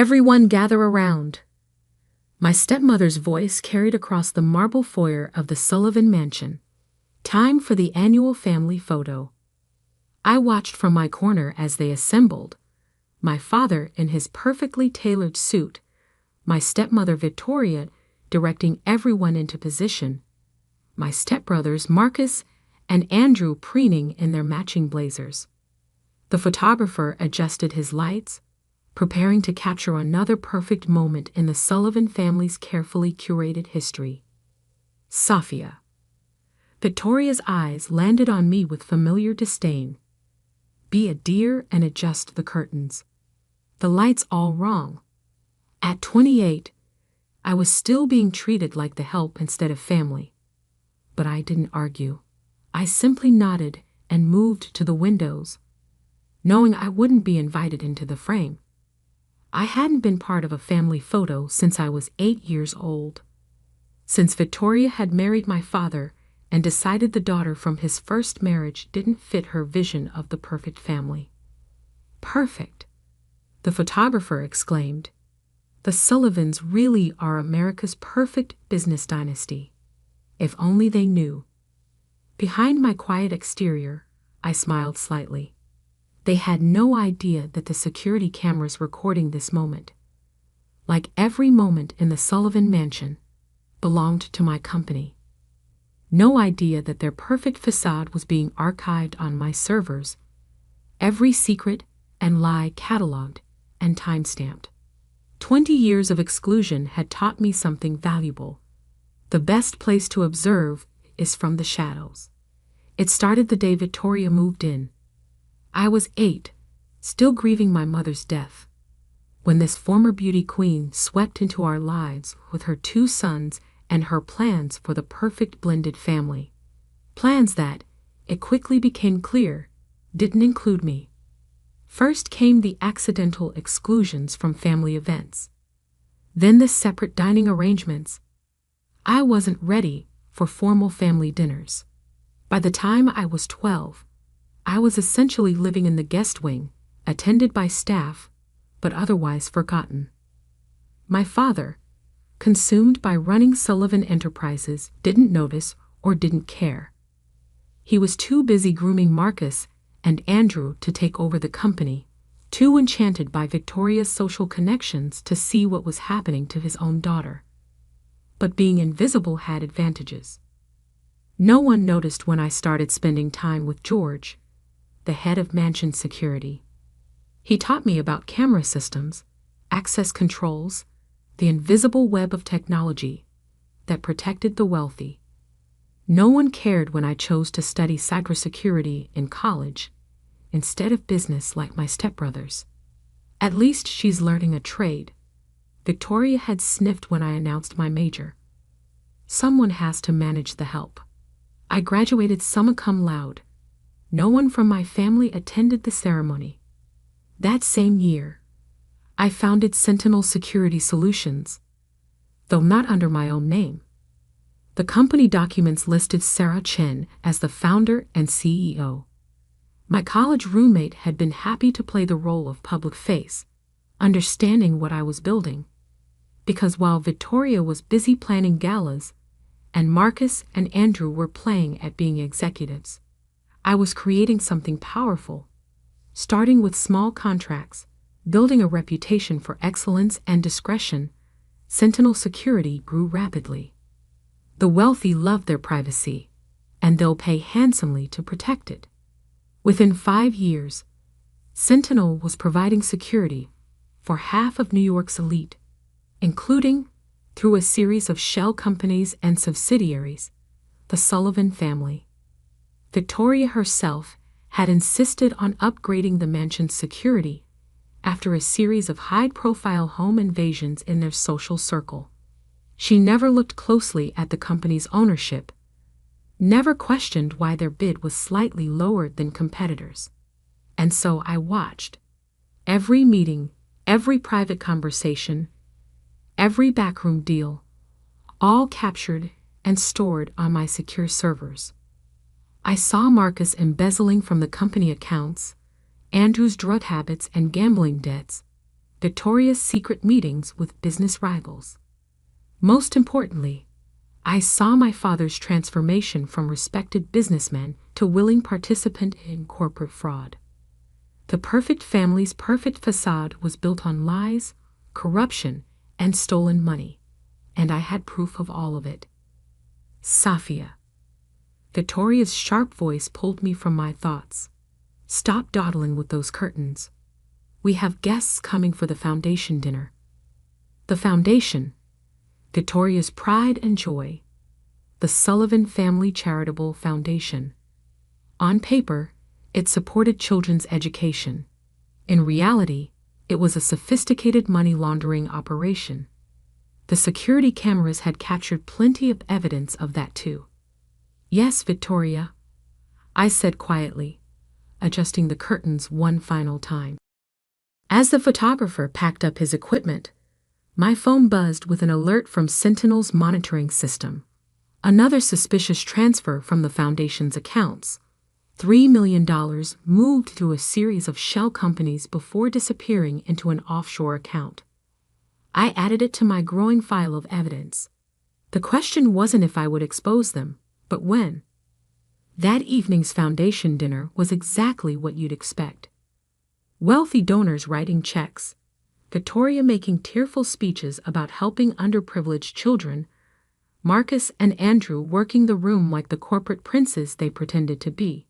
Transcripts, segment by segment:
Everyone gather around. My stepmother's voice carried across the marble foyer of the Sullivan mansion. Time for the annual family photo. I watched from my corner as they assembled. My father in his perfectly tailored suit, my stepmother Victoria directing everyone into position, my stepbrothers Marcus and Andrew preening in their matching blazers. The photographer adjusted his lights, preparing to capture another perfect moment in the Sullivan family's carefully curated history. Sophia. Victoria's eyes landed on me with familiar disdain. Be a dear and adjust the curtains. The light's all wrong. At 28, I was still being treated like the help instead of family. But I didn't argue. I simply nodded and moved to the windows, knowing I wouldn't be invited into the frame. I hadn't been part of a family photo since I was 8 years old. Since Victoria had married my father and decided the daughter from his first marriage didn't fit her vision of the perfect family. Perfect, the photographer exclaimed. The Sullivans really are America's perfect business dynasty. If only they knew. Behind my quiet exterior, I smiled slightly. They had no idea that the security cameras recording this moment, like every moment in the Sullivan mansion, belonged to my company. No idea that their perfect facade was being archived on my servers, every secret and lie cataloged and time-stamped. 20 years of exclusion had taught me something valuable. The best place to observe is from the shadows. It started the day Victoria moved in. I was 8, still grieving my mother's death, when this former beauty queen swept into our lives with her 2 sons and her plans for the perfect blended family. Plans that, it quickly became clear, didn't include me. First came the accidental exclusions from family events. Then the separate dining arrangements. I wasn't ready for formal family dinners. By the time I was 12, I was essentially living in the guest wing, attended by staff, but otherwise forgotten. My father, consumed by running Sullivan Enterprises, didn't notice or didn't care. He was too busy grooming Marcus and Andrew to take over the company, too enchanted by Victoria's social connections to see what was happening to his own daughter. But being invisible had advantages. No one noticed when I started spending time with George, the head of mansion security. He taught me about camera systems, access controls, the invisible web of technology that protected the wealthy. No one cared when I chose to study cybersecurity in college instead of business like my stepbrothers. At least she's learning a trade. Victoria had sniffed when I announced my major. Someone has to manage the help. I graduated summa cum laude. No one from my family attended the ceremony. That same year, I founded Sentinel Security Solutions, though not under my own name. The company documents listed Sarah Chen as the founder and CEO. My college roommate had been happy to play the role of public face, understanding what I was building, because while Victoria was busy planning galas and Marcus and Andrew were playing at being executives, I was creating something powerful, starting with small contracts, building a reputation for excellence and discretion. Sentinel Security grew rapidly. The wealthy love their privacy, and they'll pay handsomely to protect it. Within 5 years, Sentinel was providing security for half of New York's elite, including, through a series of shell companies and subsidiaries, the Sullivan family. Victoria herself had insisted on upgrading the mansion's security after a series of high-profile home invasions in their social circle. She never looked closely at the company's ownership, never questioned why their bid was slightly lower than competitors. And so I watched. Every meeting, every private conversation, every backroom deal, all captured and stored on my secure servers. I saw Marcus embezzling from the company accounts, Andrew's drug habits and gambling debts, Victoria's secret meetings with business rivals. Most importantly, I saw my father's transformation from respected businessman to willing participant in corporate fraud. The perfect family's perfect facade was built on lies, corruption, and stolen money, and I had proof of all of it. Safia. Victoria's sharp voice pulled me from my thoughts. Stop dawdling with those curtains. We have guests coming for the foundation dinner. The foundation, Victoria's pride and joy, the Sullivan Family Charitable Foundation. On paper, it supported children's education. In reality, it was a sophisticated money laundering operation. The security cameras had captured plenty of evidence of that too. Yes, Victoria, I said quietly, adjusting the curtains one final time. As the photographer packed up his equipment, my phone buzzed with an alert from Sentinel's monitoring system. Another suspicious transfer from the foundation's accounts. $3 million moved through a series of shell companies before disappearing into an offshore account. I added it to my growing file of evidence. The question wasn't if I would expose them, but when. That evening's foundation dinner was exactly what you'd expect. Wealthy donors writing checks, Victoria making tearful speeches about helping underprivileged children, Marcus and Andrew working the room like the corporate princes they pretended to be.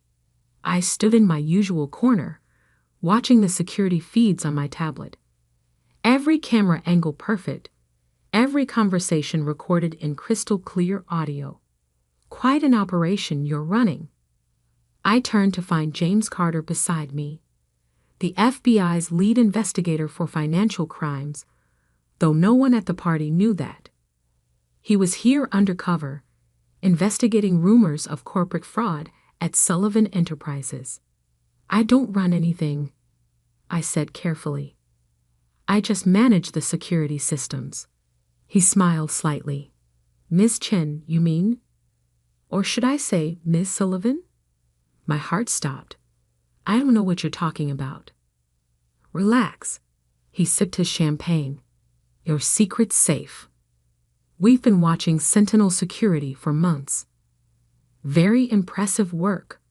I stood in my usual corner, watching the security feeds on my tablet. Every camera angle perfect, every conversation recorded in crystal clear audio. Quite an operation you're running. I turned to find James Carter beside me, the FBI's lead investigator for financial crimes, though no one at the party knew that. He was here undercover, investigating rumors of corporate fraud at Sullivan Enterprises. I don't run anything, I said carefully. I just manage the security systems. He smiled slightly. Ms. Chen, you mean? Or should I say Ms. Sullivan? My heart stopped. I don't know what you're talking about. Relax. He sipped his champagne. Your secret's safe. We've been watching Sentinel Security for months. Very impressive work.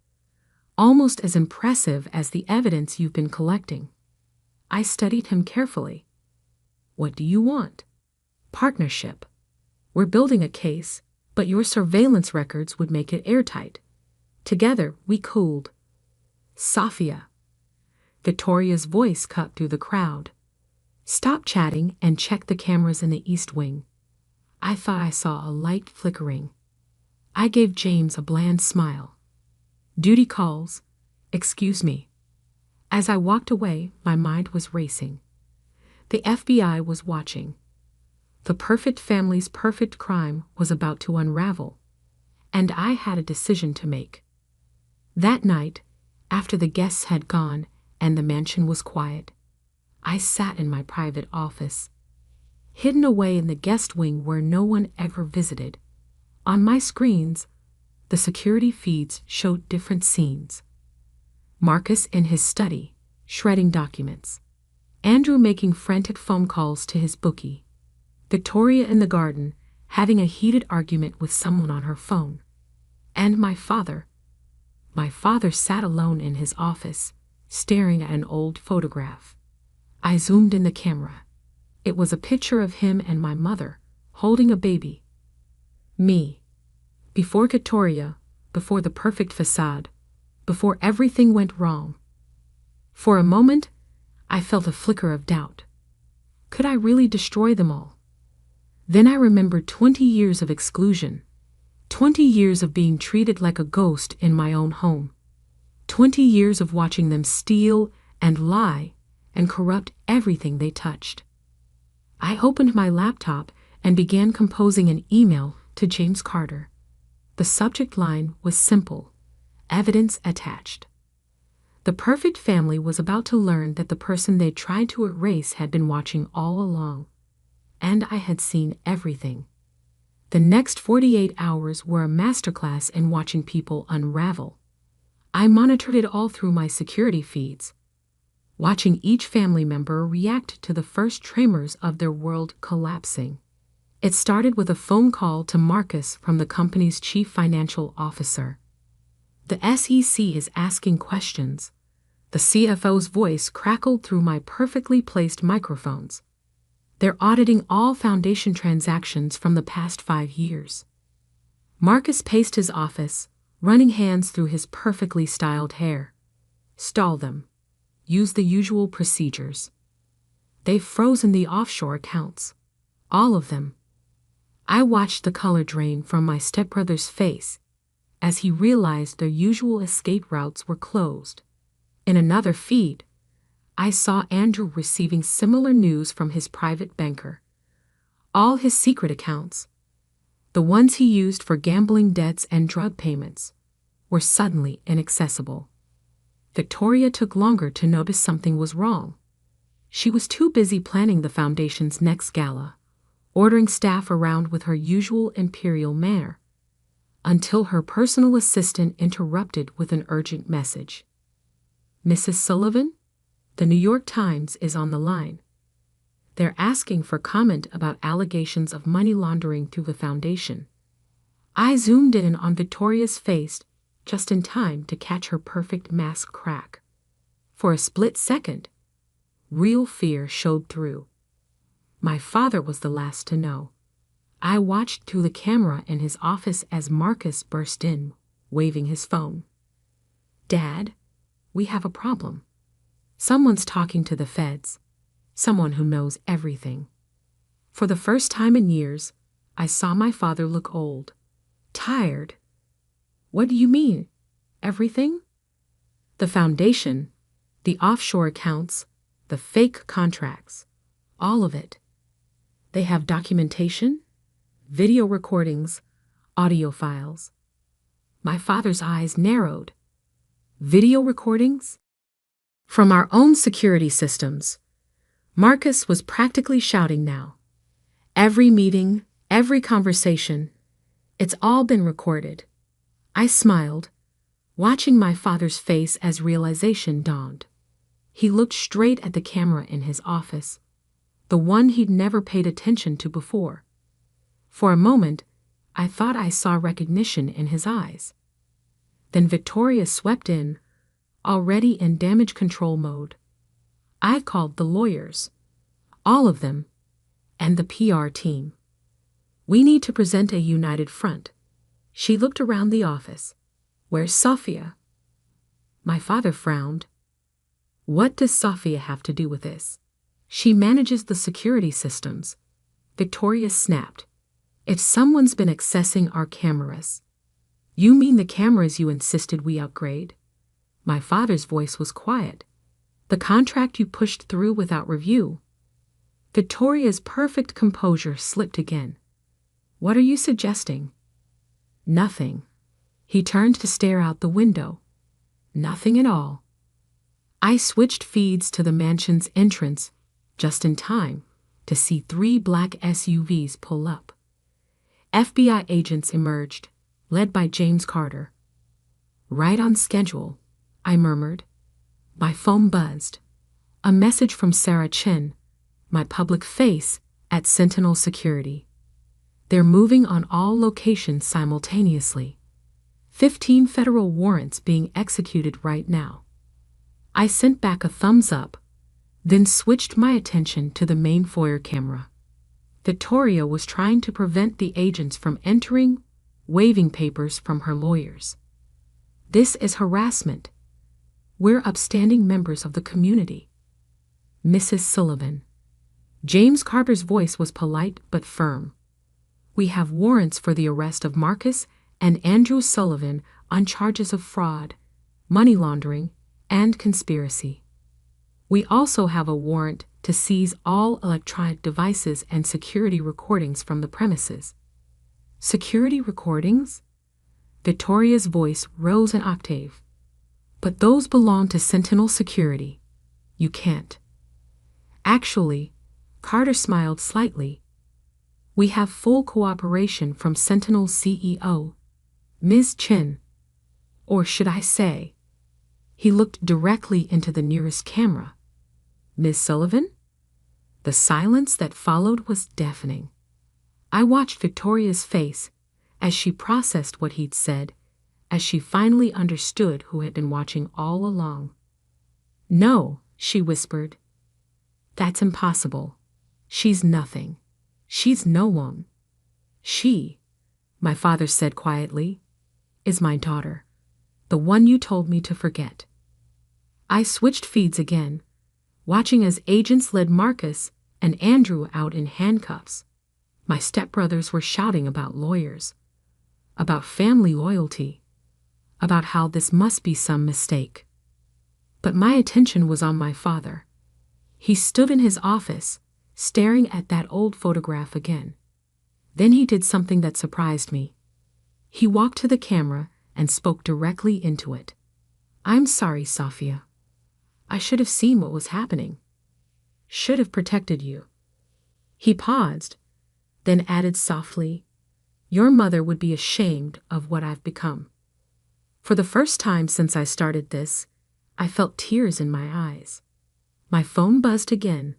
Almost as impressive as the evidence you've been collecting. I studied him carefully. What do you want? Partnership. We're building a case, but your surveillance records would make it airtight. Together, we cooled. Safia. Victoria's voice cut through the crowd. Stop chatting and check the cameras in the East Wing. I thought I saw a light flickering. I gave James a bland smile. Duty calls. Excuse me. As I walked away, my mind was racing. The FBI was watching. The perfect family's perfect crime was about to unravel, and I had a decision to make. That night, after the guests had gone and the mansion was quiet, I sat in my private office, hidden away in the guest wing where no one ever visited. On my screens, the security feeds showed different scenes. Marcus in his study, shredding documents. Andrew making frantic phone calls to his bookie. Victoria in the garden, having a heated argument with someone on her phone. And my father. My father sat alone in his office, staring at an old photograph. I zoomed in the camera. It was a picture of him and my mother, holding a baby. Me. Before Victoria, before the perfect facade, before everything went wrong. For a moment, I felt a flicker of doubt. Could I really destroy them all? Then I remembered 20 years of exclusion, 20 years of being treated like a ghost in my own home, 20 years of watching them steal and lie and corrupt everything they touched. I opened my laptop and began composing an email to James Carter. The subject line was simple: evidence attached. The perfect family was about to learn that the person they tried to erase had been watching all along. And I had seen everything. The next 48 hours were a masterclass in watching people unravel. I monitored it all through my security feeds. watching each family member react to the first tremors of their world collapsing. It started with a phone call to Marcus from the company's chief financial officer. The SEC is asking questions. The CFO's voice crackled through my perfectly placed microphones. They're auditing all foundation transactions from the past 5 years. Marcus paced his office, running hands through his perfectly styled hair. Stall them. Use the usual procedures. They've frozen the offshore accounts. All of them. I watched the color drain from my stepbrother's face as he realized their usual escape routes were closed. In another feed, I saw Andrew receiving similar news from his private banker. All his secret accounts, the ones he used for gambling debts and drug payments, were suddenly inaccessible. Victoria took longer to notice something was wrong. She was too busy planning the foundation's next gala, ordering staff around with her usual imperial manner, until her personal assistant interrupted with an urgent message. "Mrs. Sullivan, the New York Times is on the line. They're asking for comment about allegations of money laundering through the foundation." I zoomed in on Victoria's face just in time to catch her perfect mask crack. For a split second, real fear showed through. My father was the last to know. I watched through the camera in his office as Marcus burst in, waving his phone. "Dad, we have a problem. Someone's talking to the feds. Someone who knows everything." For the first time in years, I saw my father look old, tired. "What do you mean? Everything?" "The foundation, the offshore accounts, the fake contracts, all of it. They have documentation, video recordings, audio files." My father's eyes narrowed. "Video recordings?" "From our own security systems." Marcus was practically shouting now. "Every meeting, every conversation, it's all been recorded." I smiled, watching my father's face as realization dawned. He looked straight at the camera in his office, the one he'd never paid attention to before. For a moment, I thought I saw recognition in his eyes. Then Victoria swept in, already in damage control mode. I called the lawyers, all of them, and the PR team. "We need to present a united front." She looked around the office. "Where's Sophia?" My father frowned. "What does Sophia have to do with this?" "She manages the security systems." Victoria snapped. "If someone's been accessing our cameras." "You mean the cameras you insisted we upgrade?" My father's voice was quiet. "The contract you pushed through without review." Victoria's perfect composure slipped again. "What are you suggesting?" "Nothing." He turned to stare out the window. "Nothing at all." I switched feeds to the mansion's entrance just in time to see 3 black SUVs pull up. FBI agents emerged, led by James Carter. "Right on schedule," I murmured. My phone buzzed. A message from Sarah Chin, my public face at Sentinel Security. "They're moving on all locations simultaneously. 15 federal warrants being executed right now." I sent back a thumbs up, then switched my attention to the main foyer camera. Victoria was trying to prevent the agents from entering, waving papers from her lawyers. "This is harassment. We're upstanding members of the community." "Mrs. Sullivan." James Carter's voice was polite but firm. "We have warrants for the arrest of Marcus and Andrew Sullivan on charges of fraud, money laundering, and conspiracy. We also have a warrant to seize all electronic devices and security recordings from the premises." "Security recordings?" Victoria's voice rose an octave. "But those belong to Sentinel Security. You can't." "Actually," Carter smiled slightly, "we have full cooperation from Sentinel's CEO, Ms. Chin. Or should I say?" He looked directly into the nearest camera. Miss Sullivan?" The silence that followed was deafening. I watched Victoria's face as she processed what he'd said, as she finally understood who had been watching all along. "No," she whispered. "That's impossible. She's nothing. She's no one. She," my father said quietly, "is my daughter, the one you told me to forget." I switched feeds again, watching as agents led Marcus and Andrew out in handcuffs. My stepbrothers were shouting about lawyers, about family loyalty, about how this must be some mistake. But my attention was on my father. He stood in his office, staring at that old photograph again. Then he did something that surprised me. He walked to the camera and spoke directly into it. "I'm sorry, Sophia. I should have seen what was happening. Should have protected you." He paused, then added softly, "Your mother would be ashamed of what I've become." For the first time since I started this, I felt tears in my eyes. My phone buzzed again.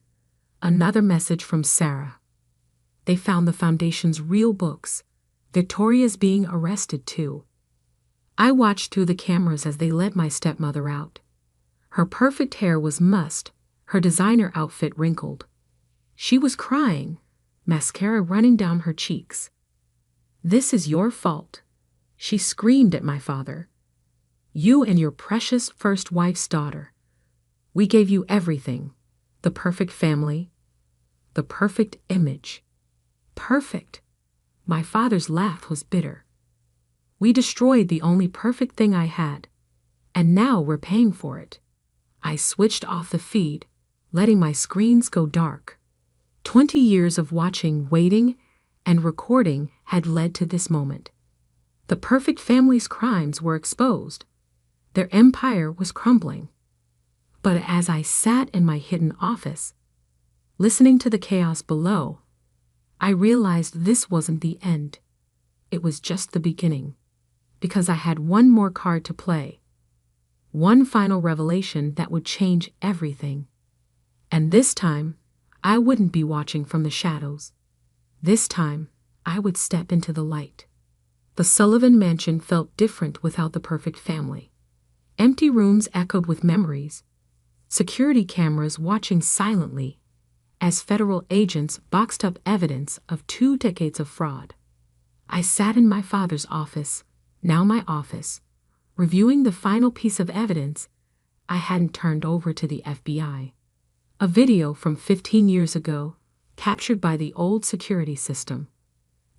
Another message from Sarah. They found the Foundation's real books. Victoria's being arrested too. I watched through the cameras as they led my stepmother out. Her perfect hair was mussed, her designer outfit wrinkled. She was crying, mascara running down her cheeks. "This is your fault," she screamed at my father. "You and your precious first wife's daughter. We gave you everything, the perfect family, the perfect image. Perfect." My father's laugh was bitter. "We destroyed the only perfect thing I had, and now we're paying for it." I switched off the feed, letting my screens go dark. 20 years of watching, waiting, and recording had led to this moment. The perfect family's crimes were exposed. Their empire was crumbling. But as I sat in my hidden office, listening to the chaos below, I realized this wasn't the end. It was just the beginning, because I had one more card to play. One final revelation that would change everything. And this time, I wouldn't be watching from the shadows. This time, I would step into the light. The Sullivan mansion felt different without the perfect family. Empty rooms echoed with memories. Security cameras watching silently as federal agents boxed up evidence of 2 decades of fraud. I sat in my father's office, now my office, reviewing the final piece of evidence I hadn't turned over to the FBI. A video from 15 years ago, captured by the old security system.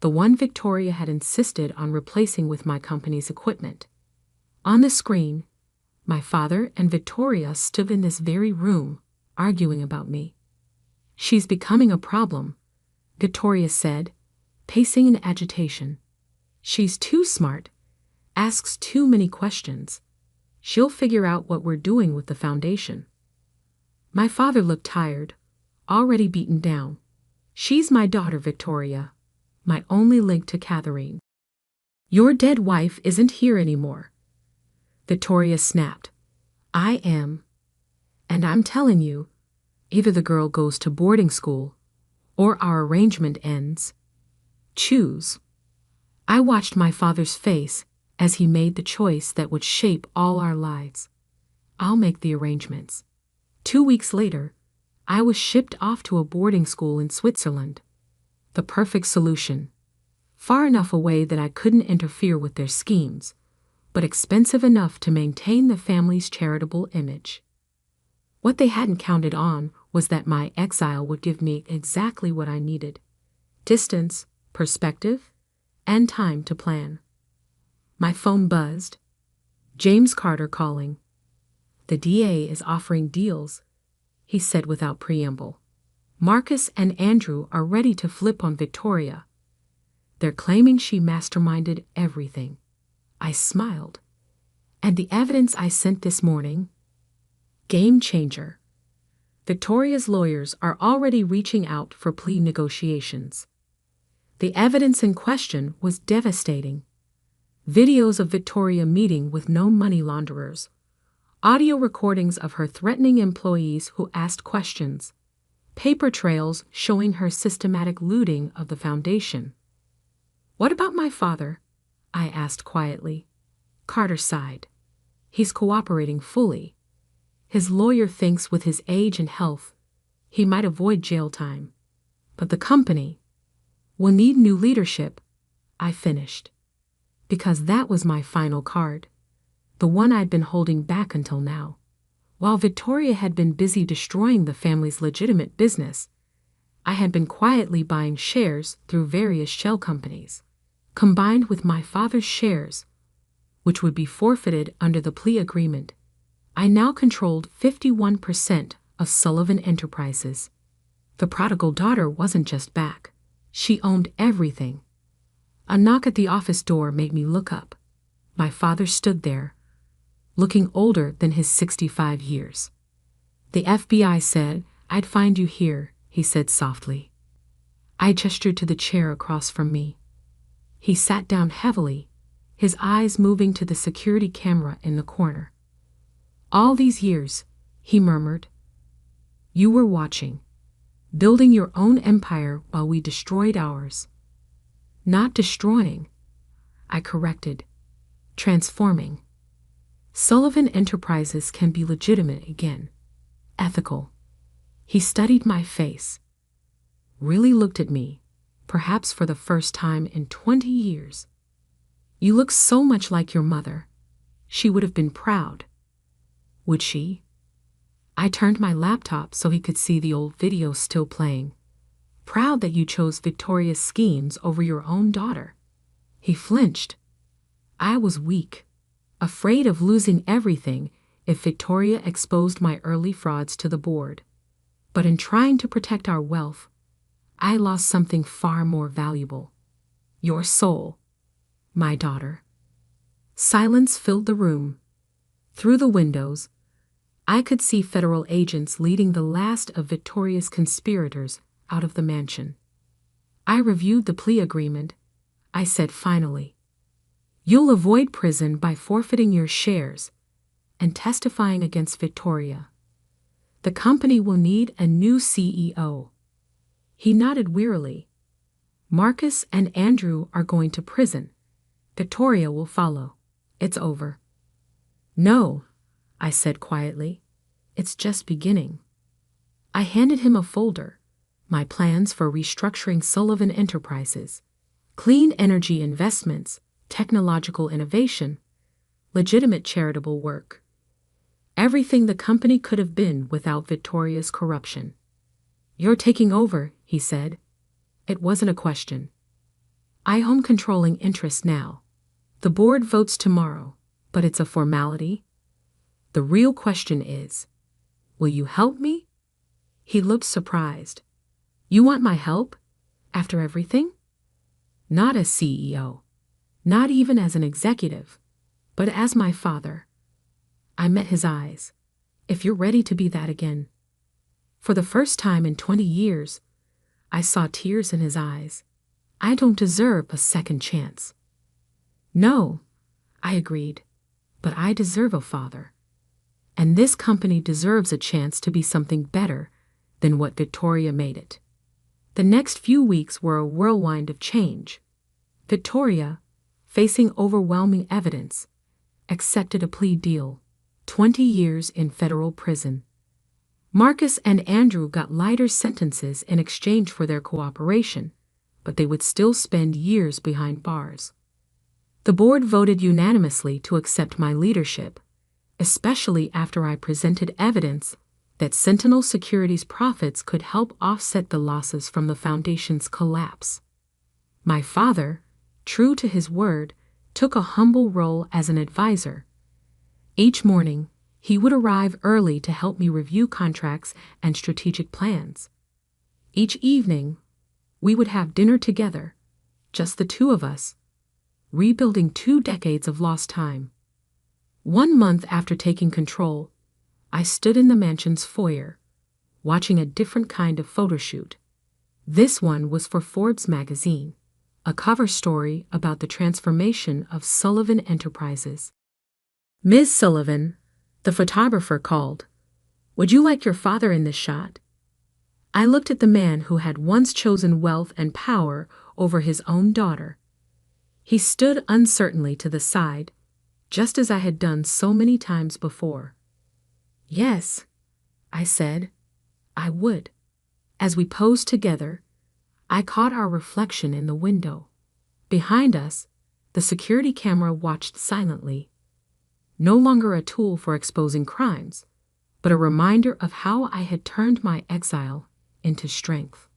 The one Victoria had insisted on replacing with my company's equipment. On the screen, my father and Victoria stood in this very room, arguing about me. "She's becoming a problem," Victoria said, pacing in agitation. "She's too smart, asks too many questions. She'll figure out what we're doing with the Foundation." My father looked tired, already beaten down. "She's my daughter, Victoria, my only link to Catherine. Your dead wife isn't here anymore." Victoria snapped. "I am. And I'm telling you, either the girl goes to boarding school, or our arrangement ends. Choose." I watched my father's face as he made the choice that would shape all our lives. "I'll make the arrangements." 2 weeks later, I was shipped off to a boarding school in Switzerland. The perfect solution. Far enough away that I couldn't interfere with their schemes, but expensive enough to maintain the family's charitable image. What they hadn't counted on was that my exile would give me exactly what I needed: distance, perspective, and time to plan. My phone buzzed. James Carter calling. "The DA is offering deals," he said without preamble. "Marcus and Andrew are ready to flip on Victoria. They're claiming she masterminded everything." I smiled. "And the evidence I sent this morning?" Game changer. Victoria's lawyers are already reaching out for plea negotiations. The evidence in question was devastating. Videos of Victoria meeting with known money launderers, Audio recordings of her threatening employees who asked questions. Paper trails showing her systematic looting of the foundation. "What about my father?" I asked quietly. Carter sighed. "He's cooperating fully. His lawyer thinks with his age and health, he might avoid jail time. But the company will need new leadership," I finished. Because that was my final card. The one I'd been holding back until now. While Victoria had been busy destroying the family's legitimate business, I had been quietly buying shares through various shell companies. Combined with my father's shares, which would be forfeited under the plea agreement, I now controlled 51% of Sullivan Enterprises. The prodigal daughter wasn't just back. She owned everything. A knock at the office door made me look up. My father stood there, looking older than his 65 years. "The FBI said I'd find you here," he said softly. I gestured to the chair across from me. He sat down heavily, his eyes moving to the security camera in the corner. "All these years," he murmured, "you were watching, building your own empire while we destroyed ours." "Not destroying," I corrected, "transforming. Sullivan Enterprises can be legitimate again, ethical." He studied my face, really looked at me, perhaps for the first time in 20 years. "You look so much like your mother. She would have been proud." "Would she?" I turned my laptop so he could see the old video still playing. "Proud that you chose Victoria's schemes over your own daughter." He flinched. I was weak, afraid of losing everything if Victoria exposed my early frauds to the board. But in trying to protect our wealth, I lost something far more valuable. Your soul, my daughter. Silence filled the room. Through the windows, I could see federal agents leading the last of Victoria's conspirators out of the mansion. I reviewed the plea agreement. I said finally, "You'll avoid prison by forfeiting your shares and testifying against Victoria. The company will need a new CEO." He nodded wearily. "Marcus and Andrew are going to prison. Victoria will follow. It's over." "No," I said quietly. "It's just beginning." I handed him a folder. My plans for restructuring Sullivan Enterprises. Clean energy investments, technological innovation, legitimate charitable work. Everything the company could have been without Victoria's corruption. "You're taking over," he said. It wasn't a question. "I own controlling interest now. The board votes tomorrow, but it's a formality. The real question is, will you help me?" He looked surprised. "You want my help? After everything?" "Not as CEO, not even as an executive, but as my father." I met his eyes. "If you're ready to be that again." For the first time in 20 years, I saw tears in his eyes. "I don't deserve a second chance." "No," I agreed, "but I deserve a father. And this company deserves a chance to be something better than what Victoria made it." The next few weeks were a whirlwind of change. Victoria, facing overwhelming evidence, accepted a plea deal, 20 years in federal prison. Marcus and Andrew got lighter sentences in exchange for their cooperation, but they would still spend years behind bars. The board voted unanimously to accept my leadership, especially after I presented evidence that Sentinel Securities' profits could help offset the losses from the foundation's collapse. My father, true to his word, took a humble role as an advisor. Each morning, he would arrive early to help me review contracts and strategic plans. Each evening, we would have dinner together, just the two of us, rebuilding 2 decades of lost time. 1 month after taking control, I stood in the mansion's foyer, watching a different kind of photo shoot. This one was for Forbes magazine, a cover story about the transformation of Sullivan Enterprises. Ms. Sullivan, The photographer called. "Would you like your father in this shot?" I looked at the man who had once chosen wealth and power over his own daughter. He stood uncertainly to the side, just as I had done so many times before. "Yes," I said, "I would." As we posed together, I caught our reflection in the window. Behind us, the security camera watched silently. No longer a tool for exposing crimes, but a reminder of how I had turned my exile into strength.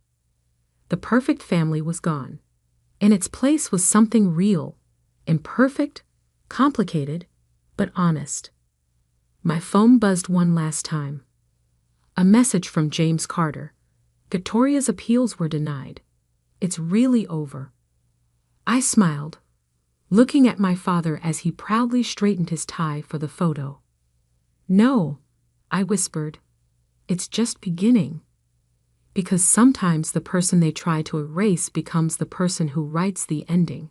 The perfect family was gone. In its place was something real, imperfect, complicated, but honest. My phone buzzed one last time. A message from James Carter. Victoria's appeals were denied. It's really over. I smiled, looking at my father as he proudly straightened his tie for the photo. "No," I whispered, "it's just beginning." Because sometimes the person they try to erase becomes the person who writes the ending.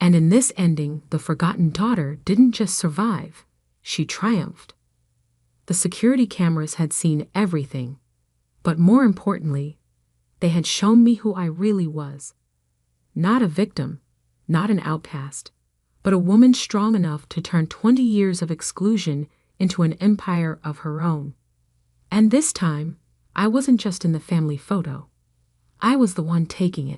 And in this ending, the forgotten daughter didn't just survive, she triumphed. The security cameras had seen everything, but more importantly, they had shown me who I really was. Not a victim, not an outcast, but a woman strong enough to turn 20 years of exclusion into an empire of her own. And this time, I wasn't just in the family photo. I was the one taking it.